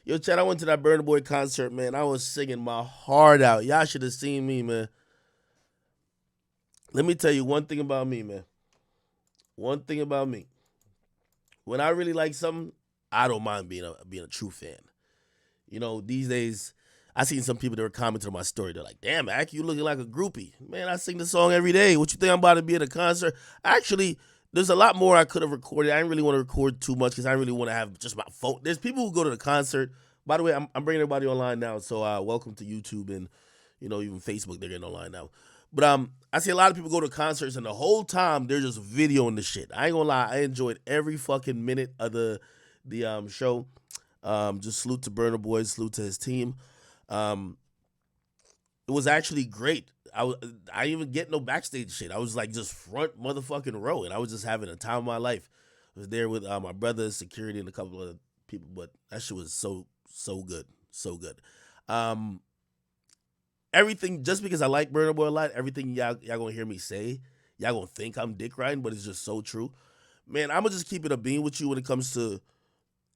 Yo, Chad, I went to that Burna Boy concert, man. I was singing my heart out. Y'all should have seen me, man. Let me tell you one thing about me, man. One thing about me. When I really like something, I don't mind being a true fan. You know, these days, I seen some people that were commenting on my story. They're like, "Damn, Ak, you looking like a groupie." Man, I sing the song every day. What you think I'm about to be at a concert? Actually, there's a lot more I could have recorded. I didn't really want to record too much because I really want to have just my phone. There's people who go to the concert. By the way, I'm bringing everybody online now. So welcome to YouTube and even Facebook. They're getting online now. But I see a lot of people go to concerts and the whole time they're just videoing the shit. I ain't gonna lie, I enjoyed every fucking minute of the show. Just salute to Burna Boy, salute to his team. Um, it was actually great. I didn't even get no backstage shit. I was like just front motherfucking row, and I was just having a time of my life. I was there with my brother, security, and a couple of people, but that shit was so good, so good. Um, everything just because I like Burna Boy a lot, everything y'all gonna hear me say, y'all gonna think I'm dick riding, but it's just so true. Man, I'm gonna just keep it a bean with you when it comes to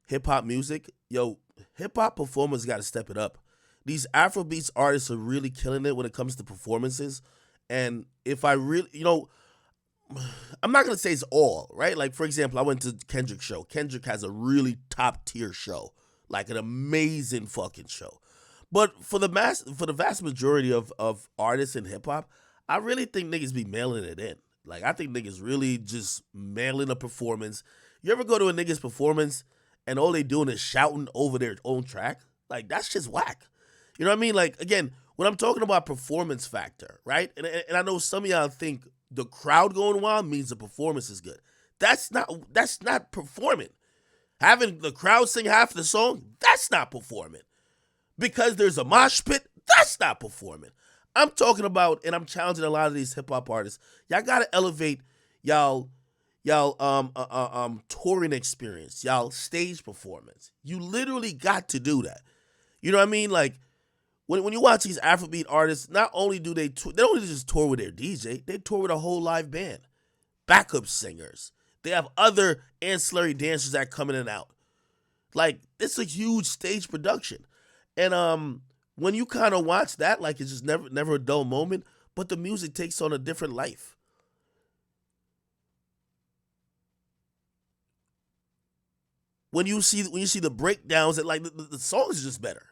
hip hop music. Yo, hip hop performers got to step it up. These Afrobeats artists are really killing it when it comes to performances. And if I really, I'm not gonna say it's all right. Like for example, I went to Kendrick's show. Kendrick has a really top tier show, like an amazing fucking show. But for the vast majority of artists in hip hop, I really think niggas be mailing it in. Like I think niggas really just mailing a performance. You ever go to a nigga's performance and all they doing is shouting over their own track? Like that's just whack. You know what I mean? Like again, when I'm talking about performance factor, right? And I know some of y'all think the crowd going wild means the performance is good. That's not performing. Having the crowd sing half the song, that's not performing. Because there's a mosh pit, that's not performing. I'm talking about, and I'm challenging a lot of these hip hop artists. Y'all gotta elevate y'all touring experience, y'all stage performance. You literally got to do that. You know what I mean? Like when you watch these Afrobeat artists, not only do they don't just tour with their DJ, they tour with a whole live band, backup singers. They have other ancillary dancers that come in and out. Like it's a huge stage production, and when you kind of watch that, like it's just never a dull moment. But the music takes on a different life. When you see the breakdowns, that like the songs are just better.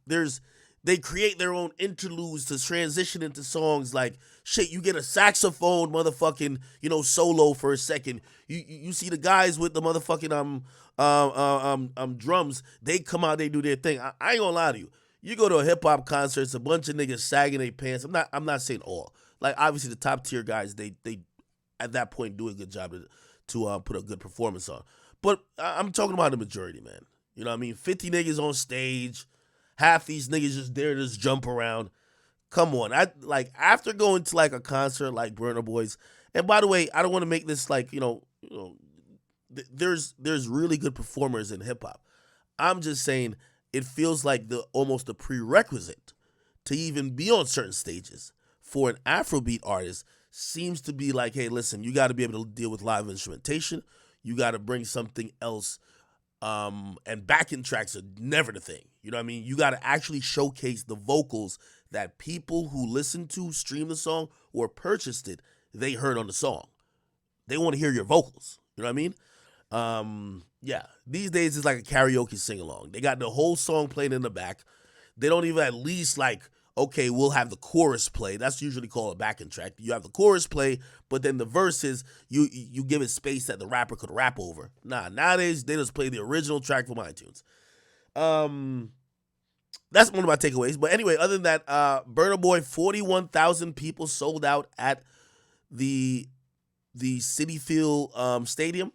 There's they create their own interludes to transition into songs like shit. You get a saxophone, motherfucking solo for a second. You see the guys with the motherfucking drums. They come out, they do their thing. I ain't gonna lie to you. You go to a hip hop concert, it's a bunch of niggas sagging their pants. I'm not saying all. Like obviously the top tier guys, they at that point do a good job to put a good performance on. But I'm talking about the majority, man. You know what I mean? 50 niggas on stage, half these niggas just there to just jump around. Come on. I like after going to like a concert like Burner Boys, and by the way, I don't want to make this like, there's really good performers in hip hop. I'm just saying it feels like the almost a prerequisite to even be on certain stages for an Afrobeat artist seems to be like, hey, listen, you got to be able to deal with live instrumentation. You got to bring something else. And backing tracks are never the thing. You know what I mean? You got to actually showcase the vocals that people who listen to, stream the song, or purchased it, they heard on the song. They want to hear your vocals. You know what I mean? Yeah. These days it's like a karaoke sing along. They got the whole song playing in the back. They don't even at least like, okay, we'll have the chorus play. That's usually called a backing track. You have the chorus play, but then the verses, you give it space that the rapper could rap over. Nah, nowadays they just play the original track from iTunes. Um, that's one of my takeaways. But anyway, other than that, Burna Boy, 41,000 people sold out at the City Field Stadium.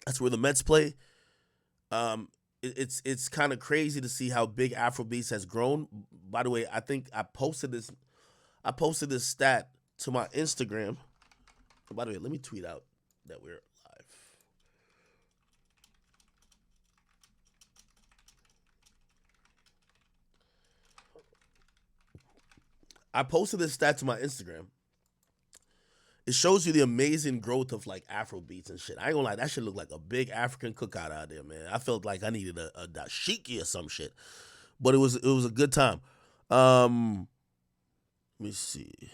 That's where the Mets play. It's kind of crazy to see how big Afrobeats has grown. By the way, I think I posted this. I posted this stat to my Instagram. By the way, let me tweet out that we're live. I posted this stat to my Instagram. it shows you the amazing growth of like Afrobeats and shit. I ain't gonna lie, that shit looked like a big African cookout out there, man. I felt like I needed a dashiki or some shit, but it was a good time. Let me see.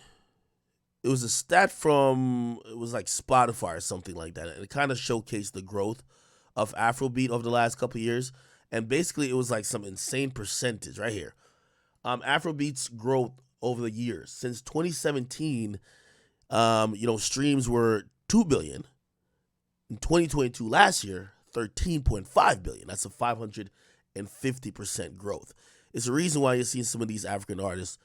It was a stat from it was like Spotify or something like that, and it kind of showcased the growth of Afrobeat over the last couple of years. And basically, it was like some insane percentage right here. Afrobeat's growth over the years since 2017. Streams were 2 billion in 2022. Last year, 13.5 billion. That's a 550% growth. It's the reason why you're seeing some of these African artists.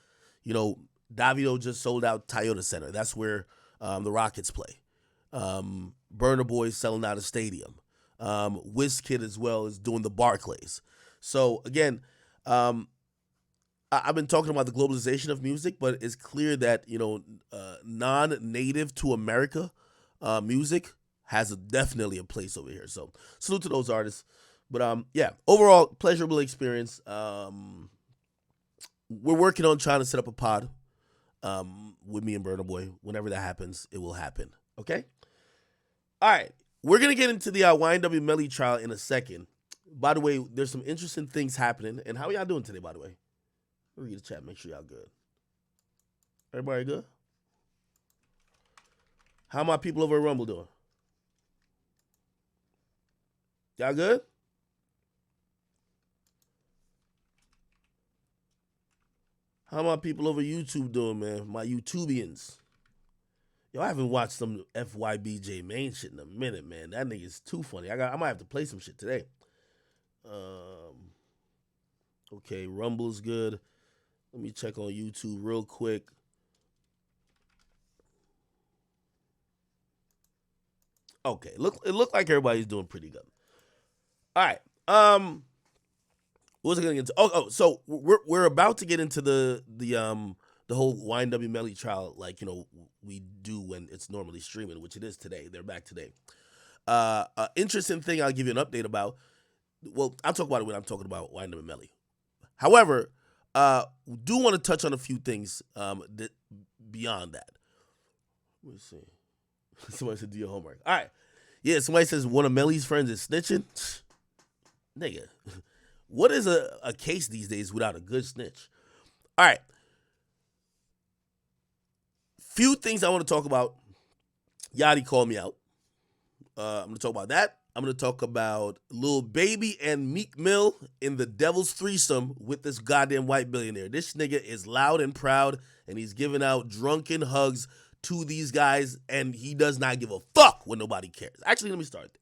Davido just sold out Toyota Center. That's where the Rockets play. Burna Boy is selling out a stadium. Wizkid as well is doing the Barclays. So again, I've been talking about the globalization of music, but it's clear that non-native to America music has definitely a place over here. So salute to those artists. But yeah, overall pleasurable experience. We're working on trying to set up a pod with me and Burna Boy. Whenever that happens, it will happen. Okay. All right. We're going to get into the YNW Melly trial in a second. By the way, there's some interesting things happening. And how are y'all doing today, by the way? Read the chat. Make sure y'all good. Everybody good? How my people over at Rumble doing? Y'all good? How my people over YouTube doing, man? My YouTubians. Yo, I haven't watched some FYBJ main shit in a minute, man. That nigga's too funny. I might have to play some shit today. Okay, Rumble's good. Let me check on YouTube real quick. Okay, it looked like everybody's doing pretty good. All right. What was I gonna get into? So we're about to get into the whole YNW Melly trial, like we do when it's normally streaming, which it is today. They're back today. Interesting thing I'll give you an update about. Well, I'll talk about it when I'm talking about YNW Melly. However, do want to touch on a few things beyond that. Let me see. Somebody said do your homework. All right. Yeah, somebody says one of Melly's friends is snitching. Nigga. What is a case these days without a good snitch? All right. Few things I want to talk about. Yachty called me out. I'm going to talk about that. I'm going to talk about Lil Baby and Meek Mill in the Devil's Threesome with this goddamn white billionaire. This nigga is loud and proud, and he's giving out drunken hugs to these guys, and he does not give a fuck when nobody cares. Actually, let me start there.